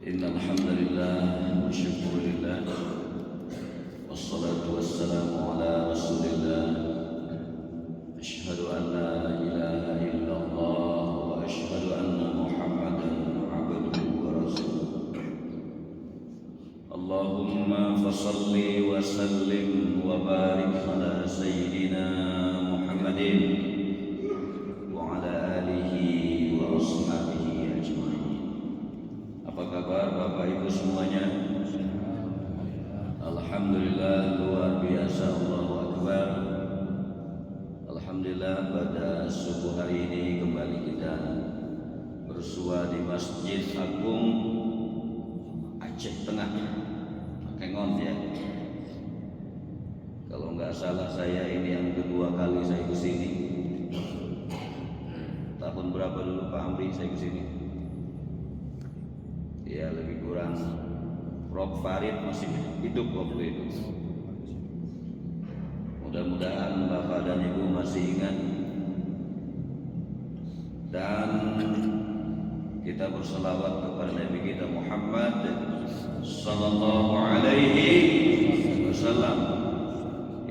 Innal hamdalillah wa syukurillah wassalatu wassalamu ala rasulillah asyhadu an la ilaha illallah wa asyhadu anna muhammadan abduhu wa rasuluh. Allahumma fasalli wa sallim wa barik ala sayyidina Muhammadin wa ala alihi wa ashabihi ajma'in. Apa kabar Bapak Ibu semuanya? Alhamdulillah, luar biasa, Allahu Akbar. Alhamdulillah, pada subuh hari ini kembali kita bersua di Masjid Agung Aceh Tengah, Kengon ya. Kalau nggak salah saya ini yang kedua kali saya kesini. Tahun berapa dulu Pak Amri saya kesini? Ya lebih kurang. Prof Farid masih hidup waktu itu. Mudah-mudahan Bapak dan Ibu masih ingat. Dan kita berselawat kepada Nabi kita Muhammad sallallahu alaihi wasallam.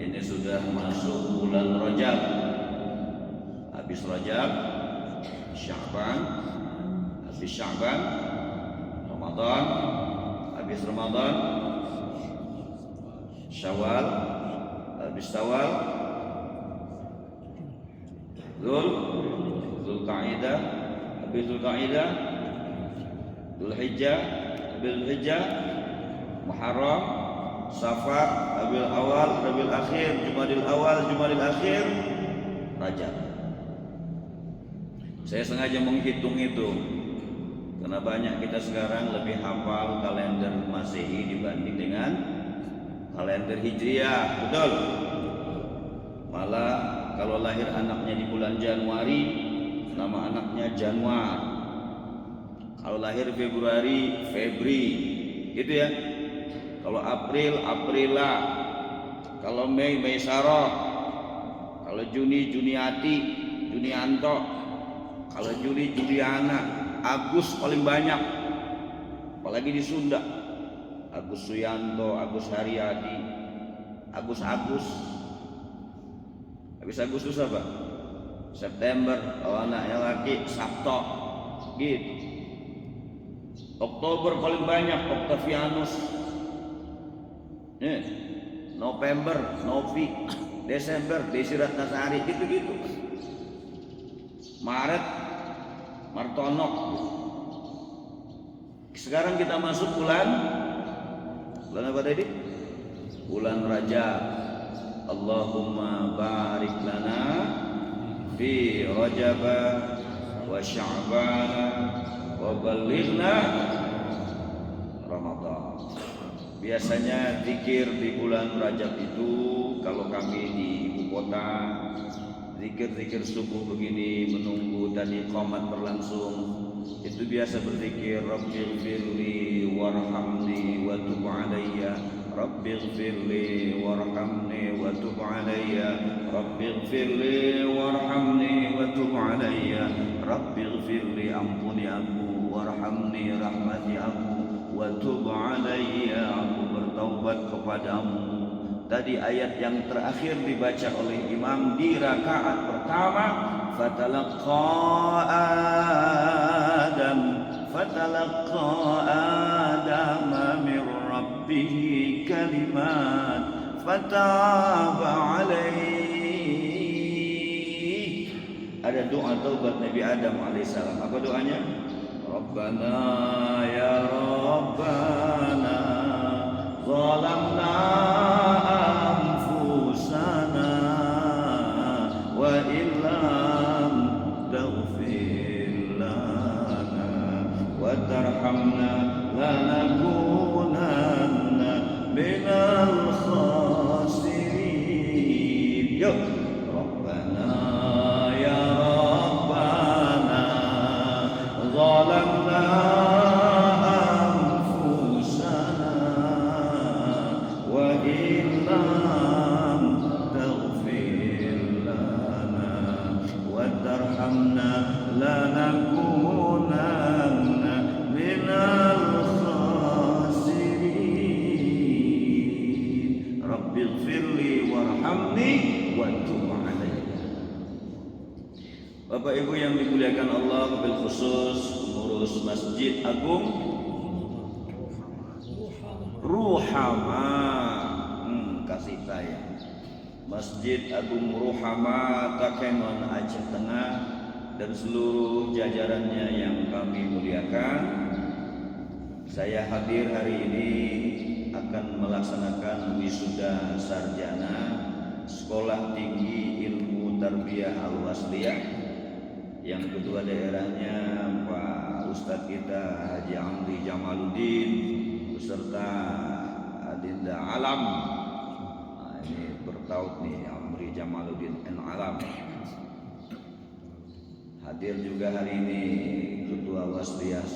Ini sudah masuk bulan Rajab. Habis Rajab, Sya'ban, habis Sya'ban, Ramadan, habis Ramadan, Syawal, habis Syawal, Zulqa'dah, habis Zulqa'dah, Dzulhijjah, habis Dzulhijjah, Muharram, Safar, Rabiul Awal, Rabiul Akhir, Jumadil Awal, Jumadil Akhir, Rajab. Saya sengaja menghitung-hitung karena banyak kita sekarang lebih hafal kalender Masehi dibanding dengan kalender Hijriah, betul? Malah kalau lahir anaknya di bulan Januari, nama anaknya Januar. Kalau lahir Februari, Febri, gitu ya. Kalau April, Aprila. Kalau Mei, Meisaro. Kalau Juni, Juniati, Junianto. Kalau Juli, Juliana. Agus paling banyak, apalagi di Sunda. Agus Suyanto, Agus Haryadi, Agus. Habis Agustus apa? September. Kalau anaknya laki Sabto, gitu. Oktober paling banyak, Octavianus. November, Novi. Desember, Desi Ratnasari, gitu-gitu. Maret, Martono. Sekarang kita masuk bulan apa tadi? Bulan Rajab. Allahumma barik lana fi Rajab wa Sya'ban wa ballighna Ramadan. Biasanya zikir di bulan Rajab itu kalau kami di ibu kota, zikir-zikir subuh begini menunggu tadi qomat berlangsung, itu biasa berzikir Rabbighfirli warhamni wa tub alayya, Rabbighfirli warhamni wa tub alayya, Rabbighfirli warhamni wa tub alayya, Rabbighfirli, ampuni aku, warhamni, rahmati aku, wa tub alayya, aku bertaubat kepadamu. Tadi ayat yang terakhir dibaca oleh imam di rakaat pertama, fatalaqa Adam min rabbih kalimat fataba alaihi. Ada doa taubat Nabi Adam alaihissalam. Apa doanya? Rabbana ya Rabbana zalamna anfusana wa illam taghfir lana wa tarhamna lanakunanna minal khasirin. Yuk, Rabbana ya Rabbana zalamna anfusana wa illam taghfir lana wa tarhamna lanakunanna minal khasirin. warhamni wa tub alayya. Bapak Ibu yang dimuliakan Allah, wabil khusus pengurus Masjid Agung Ruhama, kasih sayang, Masjid Agung Ruhama Takengon Aceh Tengah dan seluruh jajarannya yang kami muliakan. Saya hadir hari ini akan melaksanakan wisuda sarjana Sekolah Tinggi Ilmu Tarbiyah Al-Wasliyah yang kedua daerahnya Pak Ustadz kita Haji Amri Jamaluddin beserta Adinda Alam. Nah, ini bertaut nih Amri Jamaluddin N. Alam. Hadir juga hari ini Ketua Wasliyah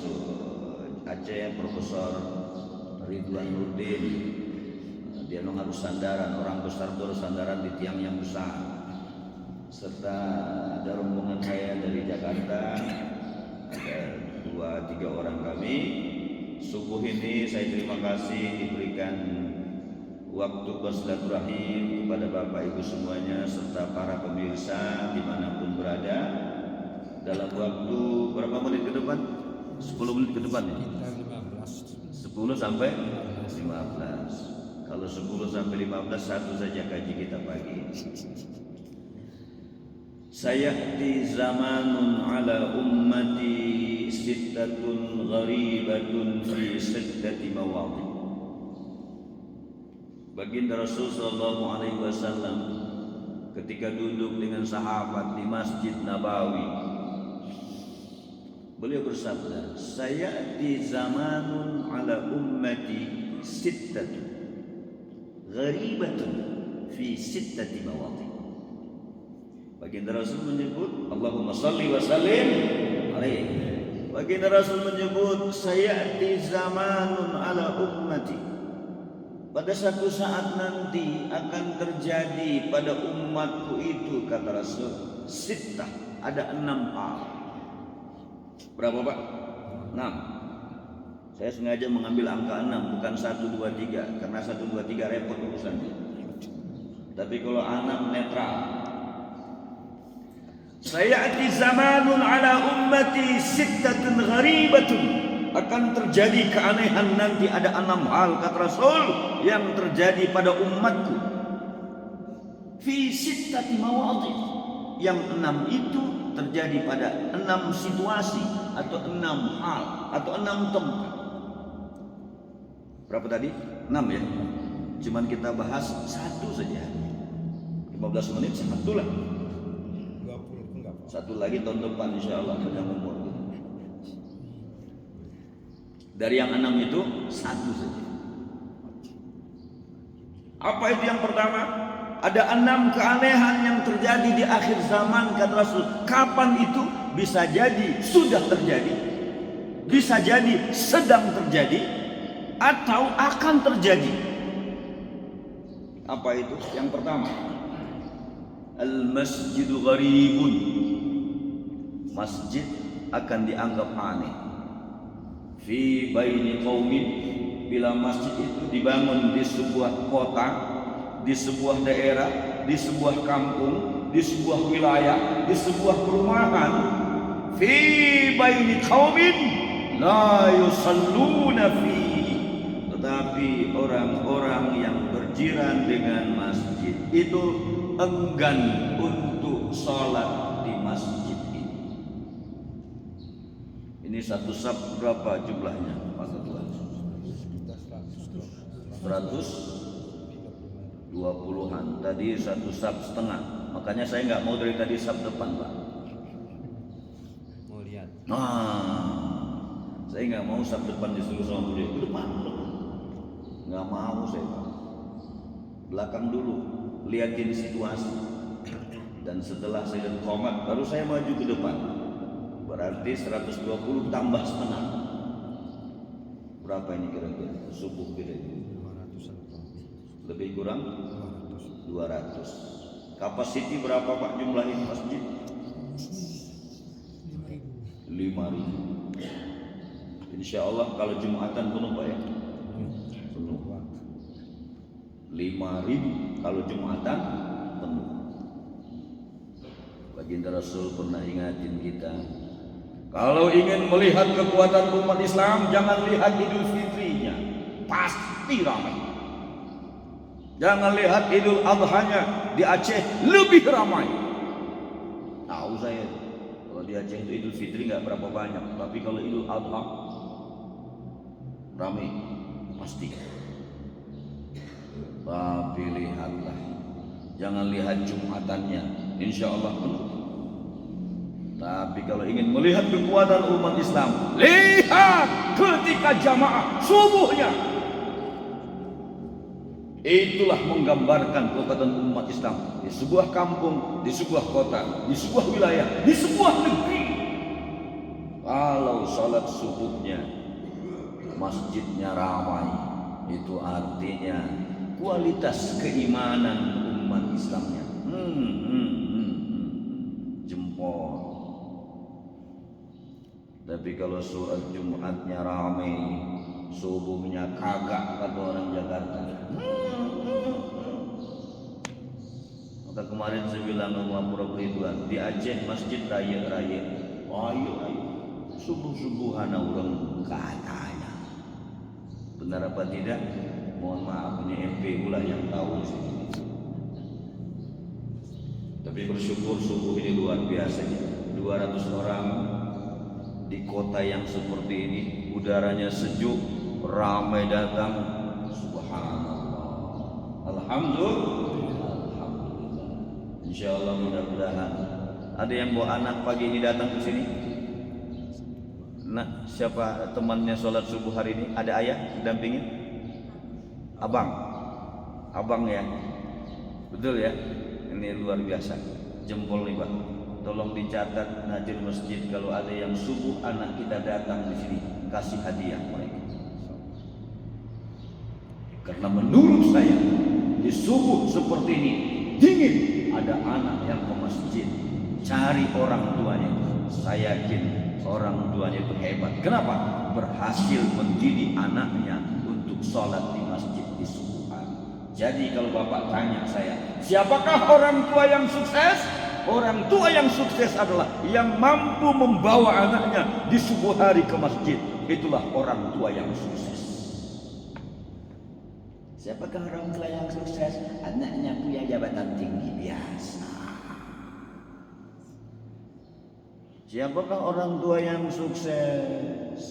Aceh Profesor Ridwan Nurdin. Dia memang harus sandaran, orang besar itu harus sandaran di tiang yang besar. Serta ada rombongan saya dari Jakarta, ada 2-3 orang kami. Subuh ini saya terima kasih diberikan waktu bersilaturahim kepada Bapak Ibu semuanya serta para pemirsa dimanapun berada. Dalam waktu berapa menit ke depan? 10 menit ke depan ya? 10 sampai 15. Kalau 10 sampai 15 satu saja kaji kita pagi. Sayati zamanun ala ummati sittatun gharibatun fi sittati mawadhi. Baginda Rasul sallallahu alaihi wasallam ketika duduk dengan sahabat di Masjid Nabawi, beliau bersabda, sayati zamanun ala ummati sittatun gharibatun fi sittati mawadhi. Baginda Rasul menyebut Allahumma salli wa sallim alaihi. Baginda Rasul menyebut sayati zamanun ala ummati. Pada satu saat nanti akan terjadi pada umatku itu, kata Rasul, sittah, ada 6 hal. Berapa Pak? 6. Saya sengaja mengambil angka 6, bukan 1, 2, 3, karena 1, 2, 3 repot urusannya. Tapi kalau 6 netral. Sayati zamanun ala ummati sittatun gharibatun. Akan terjadi keanehan nanti, ada 6 hal kata Rasul yang terjadi pada umatku. Fi sittati mawadhi. Yang 6 itu terjadi pada 6 situasi atau 6 hal atau 6 tempat. Berapa tadi? 6 ya. Cuman kita bahas 1 saja. 15 menit satu lah. 1 lagi tahun depan insyaallah panjang umur. Dari yang 6 itu 1 saja. Apa itu yang pertama? Ada 6 keanehan yang terjadi di akhir zaman kata Rasul. Kapan itu? Bisa jadi sudah terjadi, bisa jadi sedang terjadi, atau akan terjadi. Apa itu? Yang pertama, al-masjidu gharibun. Masjid akan dianggap aneh. Fi baini qaumin, bila masjid itu dibangun di sebuah kota, di sebuah daerah, di sebuah kampung, di sebuah wilayah, di sebuah perumahan. Fi baini qaumin la yusalluna fi, tetapi orang-orang yang berjiran dengan masjid itu enggan untuk sholat di masjid ini. Ini satu sab berapa jumlahnya Pak Ketua? 120-an. Tadi satu sab setengah. Makanya saya nggak mau dari tadi sab depan Pak. Mau lihat. Saya nggak mau sab depan disuruh sama beliau. Ke depan. Nggak mau saya Pak. Belakang dulu. Lihatin situasi. Dan setelah saya lihat qomat, baru saya maju ke depan. Berarti 120 tambah setengah. Berapa ini kira-kira? Subuh kira-kira. Lebih kurang 200. Kapasiti berapa Pak jumlah ini masjid? 5.000. Insya Allah kalau Jumatan penuh Pak ya? Penuh. 5.000 kalau Jumatan Baginda Rasul pernah ingatin kita, kalau ingin melihat kekuatan umat Islam, jangan lihat Idul Fitrinya, pasti ramai. Jangan lihat Idul Adhanya, di Aceh lebih ramai. Tahu saya, kalau di Aceh itu Idul Fitri nggak berapa banyak, tapi kalau Idul Adha ramai pasti. Tapi lihatlah, jangan lihat Jumatannya, insya Allah penuh. Tapi kalau ingin melihat kekuatan umat Islam, lihat ketika jamaah subuhnya. Itulah menggambarkan kekuatan umat Islam di sebuah kampung, di sebuah kota, di sebuah wilayah, di sebuah negeri. Kalau salat subuhnya masjidnya ramai, itu artinya kualitas keimanan umat Islamnya jempol. Tapi kalau sholat Jumatnya ramai, subuhnya kagak, kata orang Jakarta. Maka kemarin saya bilang sama Pura Ridwan, di Aceh masjid raya-raya, ayo subuh-subuhan orang katanya. Benar apa tidak? Mohon maaf, ini MP pula yang tahu di sini. Tapi bersyukur subuh ini luar biasa. 200 orang di kota yang seperti ini, udaranya sejuk, ramai datang. Subhanallah, alhamdulillah, alhamdulillah. Insyaallah mudah-mudahan ada yang bawa anak pagi ini datang ke sini. Nah, siapa temannya sholat subuh hari ini? Ada ayah dampingin? Abang ya, betul ya. Ini luar biasa, jempol nih Pak. Tolong dicatat Najir Masjid, kalau ada yang subuh anak kita datang di sini, kasih hadiah mereka. Karena menurut saya di subuh seperti ini dingin, ada anak yang ke masjid, cari orang tuanya. Saya yakin orang tuanya itu hebat. Kenapa? Berhasil mendidik anaknya untuk sholat di masjid di subuh hari. Jadi kalau Bapak tanya saya, siapakah orang tua yang sukses? Orang tua yang sukses adalah yang mampu membawa anaknya di subuh hari ke masjid. Itulah orang tua yang sukses. Siapakah orang tua yang sukses? Anaknya punya jabatan tinggi biasa. Siapakah orang tua yang sukses?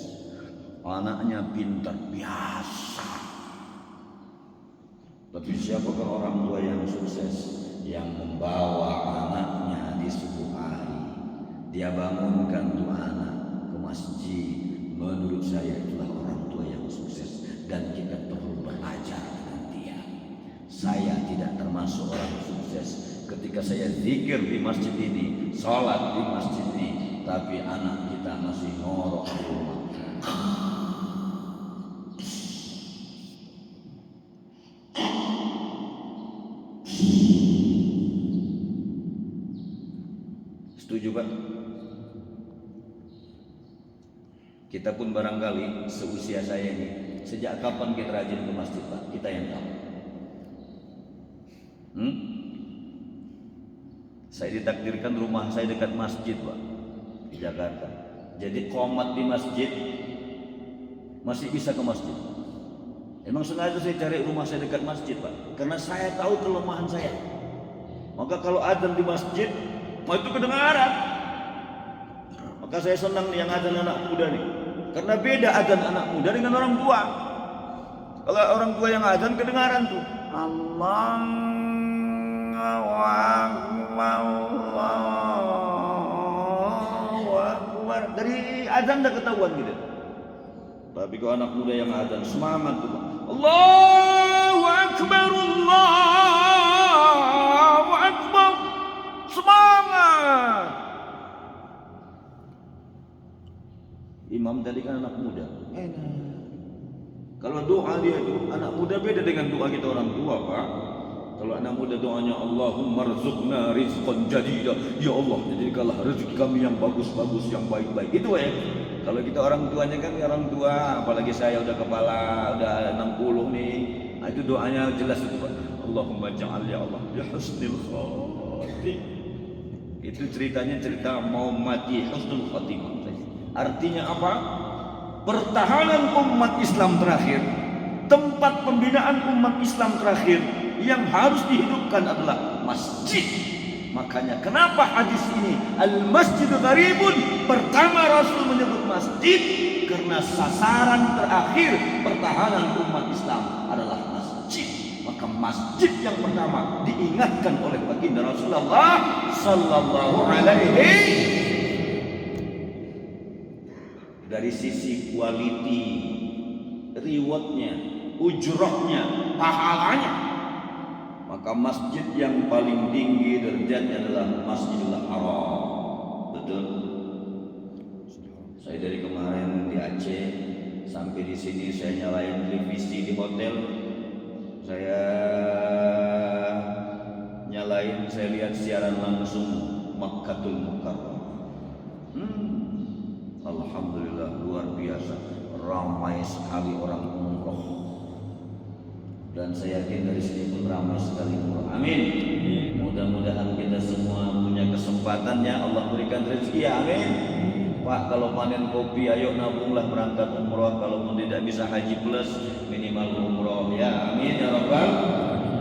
Anaknya pintar biasa. Tapi siapakah orang tua yang sukses? Yang membawa anaknya di subuh hari, dia bangunkan tuh anak ke masjid. Menurut saya itulah orang tua yang sukses, dan kita perlu belajar dengan dia. Saya tidak termasuk orang sukses ketika saya zikir di masjid ini, sholat di masjid ini, tapi anak kita masih ngorok di rumah. Setuju Pak? Kita pun barangkali seusia saya ini, sejak kapan kita rajin ke masjid Pak? Kita yang tahu. Saya ditakdirkan rumah saya dekat masjid Pak, di Jakarta. Jadi qomat di masjid, masih bisa ke masjid. Emang sengaja saya cari rumah saya dekat masjid Pak, karena saya tahu kelemahan saya. Maka kalau adzan di masjid, itu kedengaran. Maka saya senang nih yang adzan anak muda nih, karena beda adzan anak muda dengan orang tua. Kalau orang tua yang adzan kedengaran tuh, Allahu Akbar, dari adzan udah ketahuan gitu. Tapi kalau anak muda yang adzan semangat tuh, Allahu Akbar, Allahu Akbar, semangat. Imam tadi kan anak muda, enak. Kalau doa dia itu anak muda beda dengan doa kita orang tua Pak. Kalau anak muda doanya Allahumma rzuqna rizqan jadida, ya Allah jadikanlah rezeki kami yang bagus-bagus, yang baik-baik. Itu ya. Kalau kita orang tuanya kan orang tua, apalagi saya udah kepala udah 60 nih, nah, itu doanya jelas itu Pak. Allahumma ja'al ya Allah bi husnil khatim. Itu ceritanya cerita mau mati husnul khotimah. Artinya apa? Pertahanan umat Islam terakhir, tempat pembinaan umat Islam terakhir yang harus dihidupkan adalah masjid. Makanya kenapa hadis ini al-masjid gharibun, pertama Rasul menyebut masjid karena sasaran terakhir pertahanan umat Islam adalah masjid. Maka masjid yang pertama diingatkan oleh baginda Rasulullah sallallahu alaihi. Dari sisi quality, rewardnya, ujrohnya, pahalanya, maka masjid yang paling tinggi derajatnya adalah Masjidil Haram. Betul? Saya dari kemarin di Aceh sampai di sini saya nyalain televisi di hotel. Saya nyalain, saya lihat siaran langsung Makkatul Mukarramah. Alhamdulillah, luar biasa, ramai sekali orang umroh. Dan saya yakin dari sini pun ramai sekali umroh. Amin. Mudah-mudahan kita semua punya kesempatannya, Allah berikan rezeki. Amin. Pak, kalau panen kopi, ayo nabunglah berangkat umroh. Kalau pun tidak bisa haji plus, minimal umroh. Ya, amin ya Rabbal.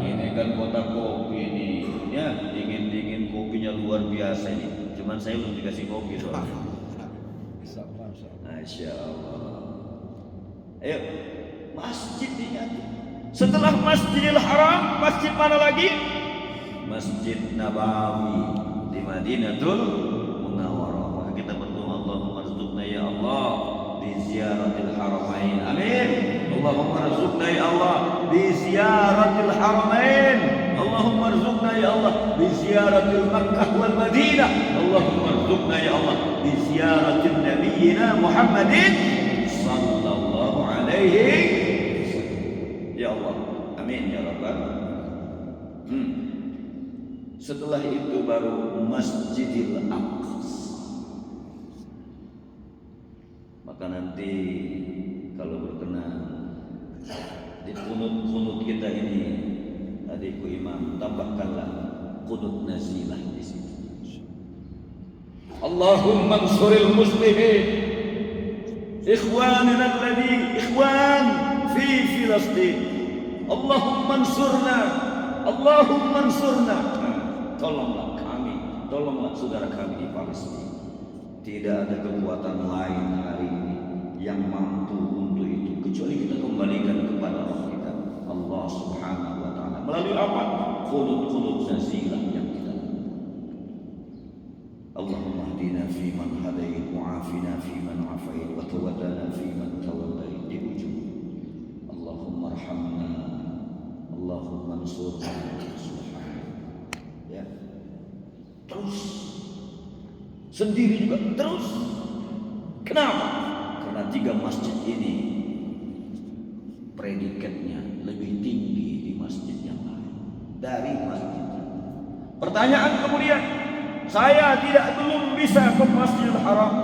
Ini kan kota kopi ini, ya dingin-dingin kopinya luar biasa ini. Cuman saya belum dikasih kopi soalnya. Masya Allah. Ayo, masjid diingati. Setelah Masjidil Haram, masjid mana lagi? Masjid Nabawi di Madinatul Munawwarah. Maka kita berdoa, Allahumma rzuqna ya Allah di ziyaratil haramain. Amin. Allahumma rzuqna ya Allah di ziyaratil haramain. Allahumma rzuqna ya Allah di ziyaratil Makkah wal Madinah. Allahumma rzuqna ya Allah di ziyaratil nabiyyina Muhammadin sallallahu alaihi wasallam. Ya Allah, amin ya Rabbal. Setelah itu baru Masjidil Aqsa. Maka nanti kalau berkenan di kunut-kunut kita ini, adikku imam, tambahkanlah kunut nazilah di situ. Allahumma ansuril muslimin, ikhwanina alladhi ikhwan fi Filastin. Allahumma ansurna, Allahumma ansurna. Tolonglah kami, tolonglah saudara kami di Palestina. Tidak ada kekuatan lain hari ini yang mampu untuk itu kecuali kita kembalikan kepada Allah kita, Allah Subhanahu wa taala. Melalui apa? Kunut-kunut nazilah yang kita. Allahumma hdina fi man hadait wa afina fi man afait wa tawallana fi man tawallait. Di ujung Allahumma arhamna, Allahumma ansurna. Ya. Terus sendiri juga terus. Kenapa? Karena 3 masjid ini predikatnya lebih tinggi di masjid yang lain dari masjid. Pertanyaan kemudian, saya belum bisa ke Masjidil Haram,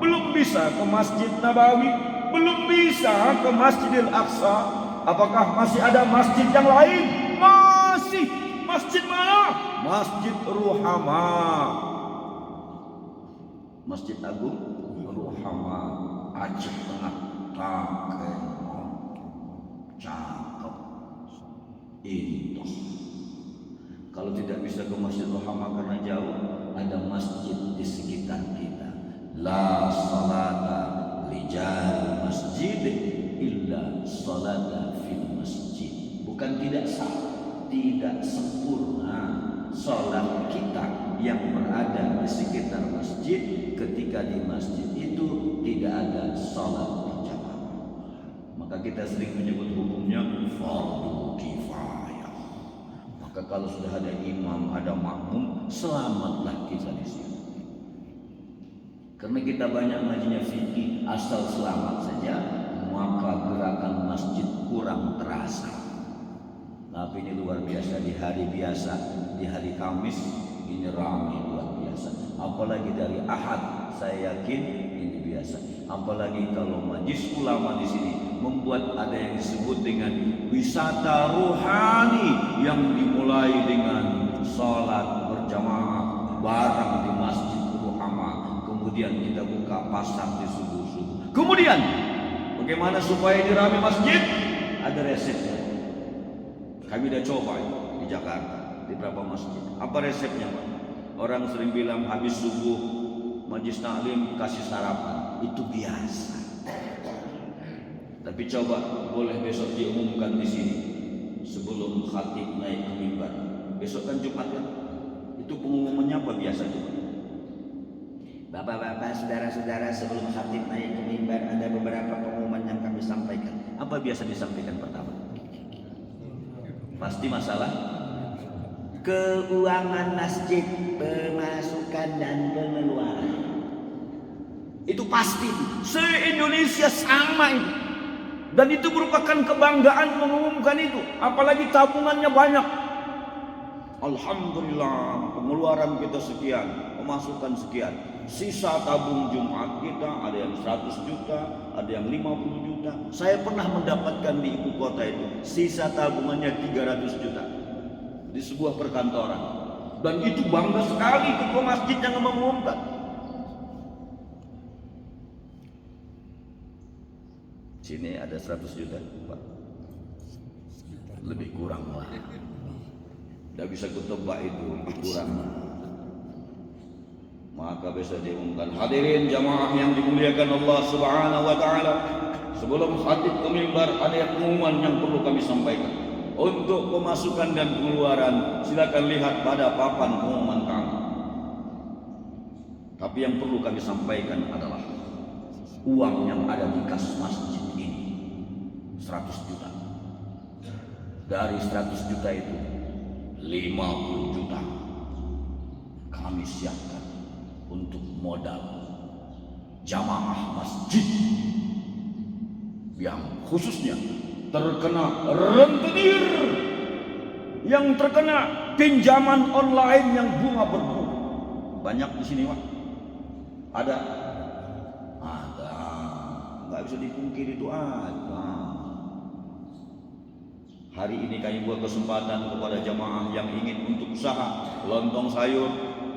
belum bisa ke Masjid Nabawi, belum bisa ke Masjidil Aqsa. Apakah masih ada masjid yang lain? Masih. Masjid mana? Masjid Ruhama. Masjid Agung Ruhama, Aceh Tengah. Cakep. Indah. Kalau tidak bisa ke Masjid Ruhama karena jauh, ada masjid di sekitar kita. La salata lijal masjid illa salata fil masjid. Bukan tidak sah, tidak sempurna salat kita yang berada di sekitar masjid ketika di masjid itu tidak ada salat berjamaah. Maka kita sering menyebut hukumnya fardu kifayah. Maka kalau sudah ada imam, ada makmum, selamatlah kita di sini. Karena kita banyak ngajinya fikih, asal selamat saja, maka gerakan masjid kurang terasa. Tapi ini luar biasa, di hari biasa, di hari Kamis ini ramai luar biasa. Apalagi dari Ahad, saya yakin ini biasa. Apalagi kalau majlis ulama di sini membuat ada yang disebut dengan wisata rohani yang dimulai dengan salat berjamaah bareng di kemudian kita buka pasar di subuh-subuh. Kemudian bagaimana supaya dirame masjid? Ada resepnya. Kami udah coba di Jakarta, di beberapa masjid. Apa resepnya, Pak? Orang sering bilang habis subuh majlis taklim kasih sarapan, itu biasa. Tapi coba boleh besok diumumkan di sini sebelum khatib naik ke mimbar. Besok kan Jumat kan? Itu pengumumannya apa biasa tuh? Bapak-bapak, saudara-saudara, sebelum khatib naik ke mimbar ada beberapa pengumuman yang kami sampaikan. Apa biasa disampaikan pertama? Pasti masalah keuangan masjid, pemasukan dan pengeluaran. Itu pasti, se-Indonesia sama itu. Dan itu merupakan kebanggaan mengumumkan itu. Apalagi tabungannya banyak. Alhamdulillah, pengeluaran kita sekian, pemasukan sekian. Sisa tabung Jumat kita ada yang 100 juta, ada yang 50 juta. Saya pernah mendapatkan di ibu kota itu sisa tabungannya 300 juta di sebuah perkantoran. Dan itu bangga sekali ketua masjid yang mengumumkan. Sini ada 100 juta, Pak. Lebih kurang lah. Tidak bisa kutebak itu, lebih kurang. Maka besok diumumkan. Hadirin jamaah yang dimuliakan Allah Subhanahu wa taala. Sebelum khatib ke mimbar ada pengumuman yang perlu kami sampaikan. Untuk pemasukan dan pengeluaran silakan lihat pada papan pengumuman kami. Tapi yang perlu kami sampaikan adalah uang yang ada di kas masjid ini 100 juta. Dari 100 juta itu 50 juta kami siapkan untuk modal jamaah masjid yang khususnya terkena rentenir, yang terkena pinjaman online yang bunga berbunga. Banyak di sini, Pak. Ada, nggak bisa dipungkiri itu ada. Hari ini kami buat kesempatan kepada jamaah yang ingin untuk usaha lontong sayur,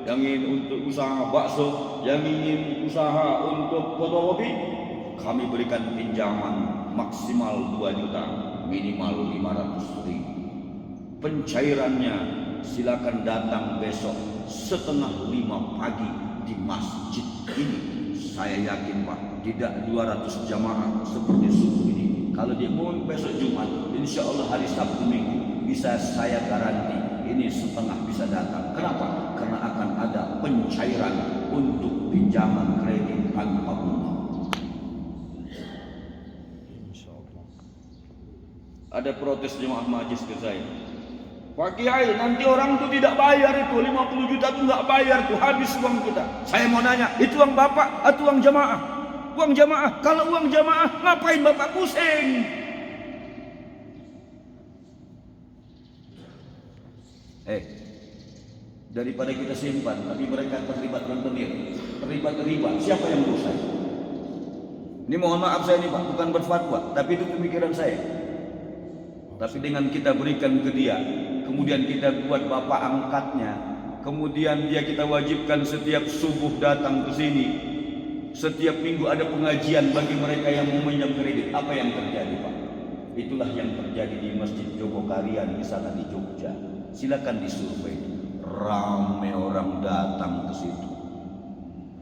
yang ingin untuk usaha bakso, yang ingin usaha untuk fotokopi, kami berikan pinjaman maksimal 2 juta, minimal 500.000. Pencairannya silakan datang besok 4:30 pagi di masjid ini. Saya yakin, Pak, tidak 200 jamaah seperti subuh ini. Kalau diumum besok Jumat, insya Allah hari Sabtu Minggu bisa saya garanti ini setengah bisa datang. Kenapa? Karena akan ada pencairan untuk pinjaman kredit tanpa bunga. Ada protes jemaah majlis ke saya. Pak Kiai, nanti orang tuh tidak bayar itu 50 juta tuh nggak bayar tuh, habis uang kita. Saya mau nanya, itu uang bapak atau uang jamaah? Uang jamaah. Kalau uang jamaah, ngapain bapak pusing? Daripada kita simpan, tapi mereka terlibat rentenir, terlibat riba, siapa yang dosa? Ini mohon maaf saya ini, Pak, bukan berfatwa, tapi itu pemikiran saya. Tapi dengan kita berikan ke dia, kemudian kita buat bapak angkatnya, kemudian dia kita wajibkan setiap subuh datang ke sini, setiap minggu ada pengajian bagi mereka yang meminjam kredit. Apa yang terjadi, Pak? Itulah yang terjadi di Masjid Jogokarian di sana di Jogja. Silakan disurvei, ramai orang datang ke situ.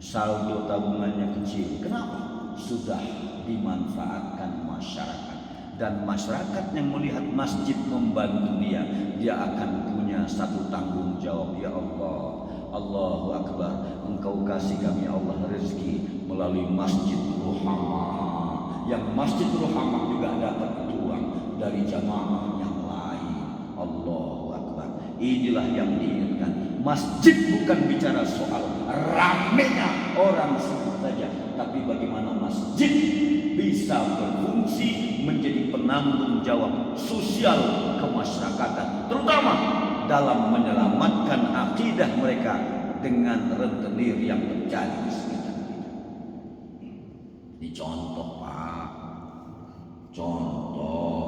Saldo tabungannya kecil. Kenapa? Sudah dimanfaatkan masyarakat. Dan masyarakat yang melihat masjid membantu dia, dia akan punya satu tanggung jawab. Ya Allah, Allahu Akbar, Engkau kasih kami Allah rezeki melalui Masjid Ruhamah. Yang Masjid Ruhamah juga dapat uang dari jamaah yang lain. Allahu Akbar. Inilah yang diinginkan. Masjid bukan bicara soal ramenya orang sebut saja, tapi bagaimana masjid bisa berfungsi menjadi penanggung jawab sosial kemasyarakatan, terutama dalam menyelamatkan akidah mereka dengan rentenir yang terjadi di sekitar kita. Ini contoh, Pak. Contoh.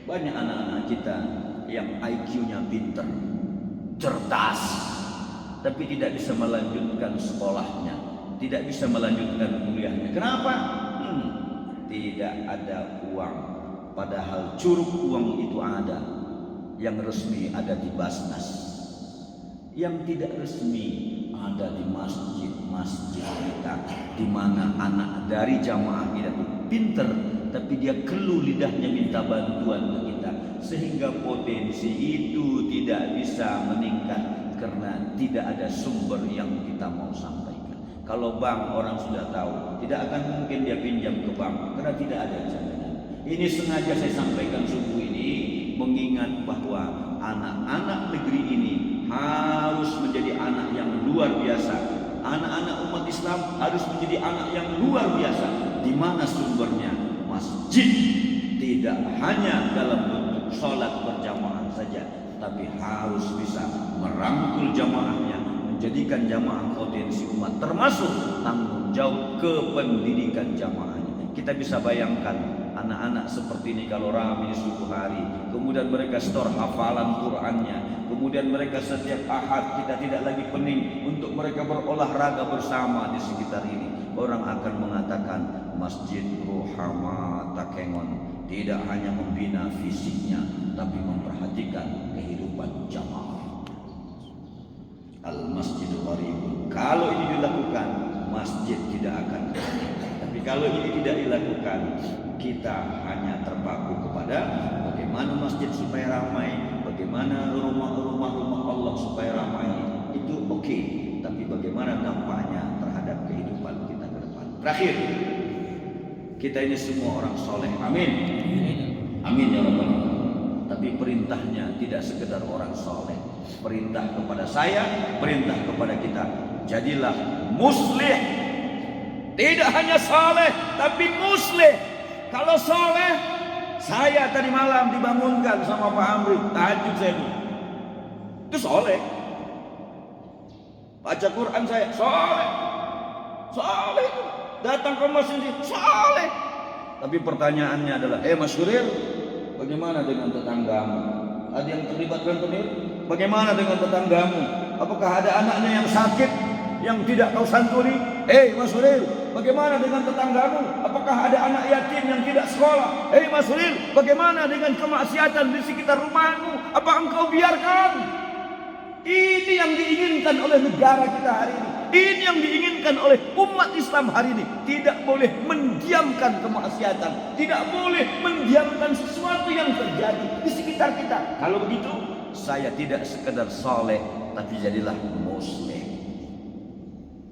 Banyak anak-anak kita yang IQ-nya pinter, cerdas, tapi tidak bisa melanjutkan sekolahnya, tidak bisa melanjutkan kuliahnya. Kenapa? Tidak ada uang. Padahal curug uang itu ada. Yang resmi ada di Basnas, yang tidak resmi ada di masjid-masjid kita, di mana anak dari jamaah kita itu pinter, tapi dia keluh lidahnya minta bantuan ke kita, sehingga potensi itu tidak bisa meningkat karena tidak ada sumber yang kita mau sampaikan. Kalau bank orang sudah tahu, tidak akan mungkin dia pinjam ke bank karena tidak ada jaminan. Ini sengaja saya sampaikan subuh ini mengingat bahwa anak-anak negeri ini harus menjadi anak yang luar biasa. Anak-anak umat Islam harus menjadi anak yang luar biasa. Di mana sumbernya? Masjid. Tidak hanya dalam bentuk sholat berjamaah saja, tapi harus bisa merangkul jamaahnya, menjadikan jamaah potensi umat, termasuk tanggung jawab kependidikan jamaahnya. Kita bisa bayangkan anak-anak seperti ini kalau ramai subuh hari, kemudian mereka store hafalan Qur'annya, kemudian mereka setiap ahad kita tidak lagi pening untuk mereka berolahraga bersama di sekitar ini. Orang akan mengatakan Masjid Ruhama Takengon tidak hanya membina fisiknya, tapi memperhatikan kehidupan jamaah. Al-Masjid Qaribun. Kalau ini dilakukan, masjid tidak akan hancur. Tapi kalau ini tidak dilakukan, kita hanya terpaku kepada bagaimana masjid supaya ramai, bagaimana rumah-rumah Allah supaya ramai. Itu oke, tapi bagaimana dampaknya terhadap kehidupan kita ke depan. Terakhir, kita ini semua orang soleh, amin. Amin ya Rabbal alamin. Tapi perintahnya tidak sekedar orang soleh. Perintah kepada saya, perintah kepada kita, jadilah muslih. Tidak hanya soleh, tapi muslih. Kalau soleh, saya tadi malam dibangunkan sama Pak Amri, tahajud saya dulu. Itu soleh. Baca Quran saya, soleh. Soleh itu. Datang ke masjid, soleh. Tapi pertanyaannya adalah, Mas Suril, bagaimana dengan tetanggamu? Ada yang terlibat rentenir? Bagaimana dengan tetanggamu? Apakah ada anaknya yang sakit, yang tidak kau santuni? Mas Suril, bagaimana dengan tetanggamu? Apakah ada anak yatim yang tidak sekolah? Mas Suril, bagaimana dengan kemaksiatan di sekitar rumahmu? Apa engkau biarkan? Ini yang diinginkan oleh negara kita hari ini. Ini yang diinginkan oleh umat Islam hari ini. Tidak boleh mendiamkan kemaksiatan, tidak boleh mendiamkan sesuatu yang terjadi di sekitar kita. Kalau begitu, saya tidak sekedar soleh, tapi jadilah muslim.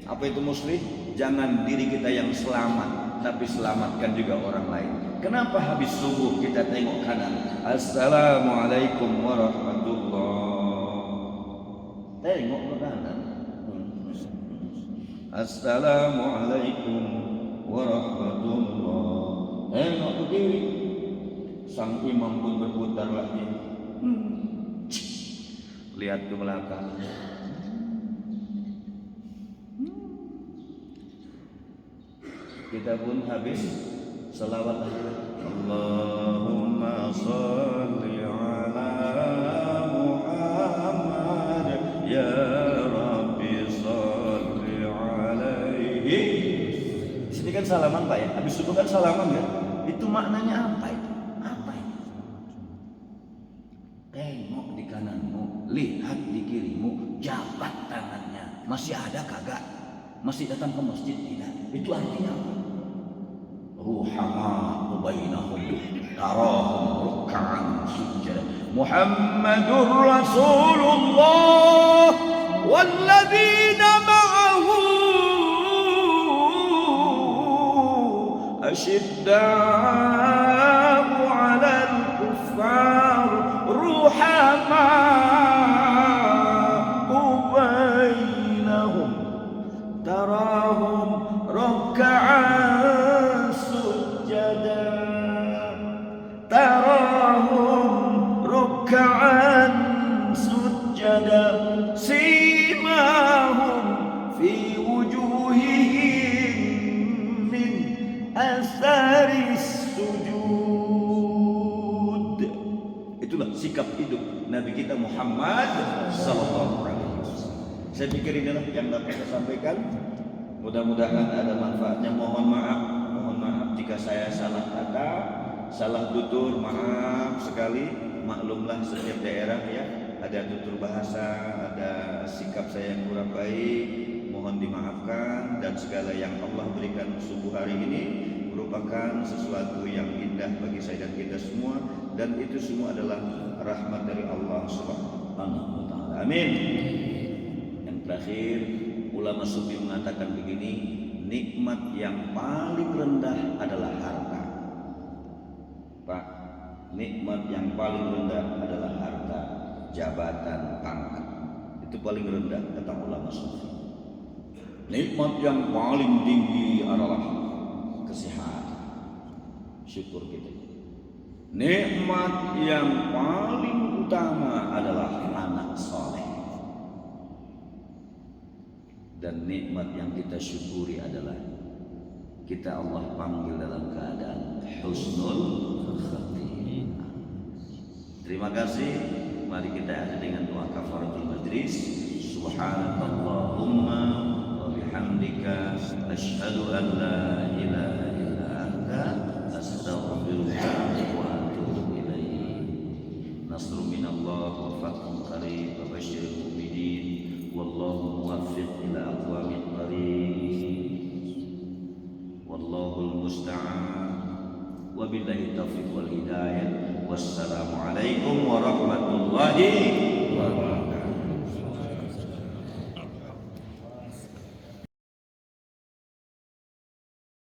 Apa itu muslim? Jangan diri kita yang selamat, tapi selamatkan juga orang lain. Kenapa habis subuh kita tengok kanan? Assalamualaikum warahmatullahi. Tengok ke kanan. Assalamualaikum warahmatullahi. Tengok ke kiri. Sang imam pun berputar lagi. Lihat ke belakang. Kita pun habis selawat aja. Allahumma sholli ala Muhammad ya Rabbi sholli alaihi. Di sini kan salaman Pak ya. Habis itu kan salaman ya. Itu maknanya apa itu? Apa itu? Tengok di kananmu, lihat di kirimu, jabat tangannya. Masih ada kagak? Masih datang ke masjid tidak? Itu artinya apa? Ruhama bainahum tarahum ruk'an sujada. Muhammadur Rasulullah walladzina ma'ahu asyidda'u 'alal kuffar ruhama'u bainahum tarahum ruk'an ruk'an sujada simahum fi wujuhihim min asaris sujud. Itulah sikap hidup Nabi kita Muhammad sallallahu alaihi wasallam. Saya pikir inilah yang dapat saya sampaikan. Mudah-mudahan ada manfaatnya. Mohon maaf jika saya salah kata, salah tutur, maaf sekali. Maklumlah setiap daerah ya ada tutur bahasa, ada sikap saya yang kurang baik, mohon dimaafkan. Dan segala yang Allah berikan subuh hari ini merupakan sesuatu yang indah bagi saya dan kita semua, dan itu semua adalah rahmat dari Allah Subhanahu wa taala. Amin. Yang terakhir, ulama sufi mengatakan begini, nikmat yang paling rendah adalah harta. Pak, nikmat yang paling rendah adalah harta, jabatan, pangkat. Itu paling rendah kata ulama sufi. Nikmat yang paling tinggi adalah kesehatan. Syukur kita. Nikmat yang paling utama adalah anak soleh. Dan nikmat yang kita syukuri adalah kita Allah panggil dalam keadaan husnul khatimah. Terima kasih. Mari kita ada dengan doa kafaratul majlis. Subhanakallahumma wa bihamdika asyhadu an la ilaha illa anta astaghfiruka wa atubu ilaik. Nasrun minallah wa fathun qarib wa basyiril mu'minin. Wallahu muwaffiq ila aqwamit thariq. Wallahul musta'an. Wabillahi taufiq wal hidayah. Wassalamualaikum warahmatullahi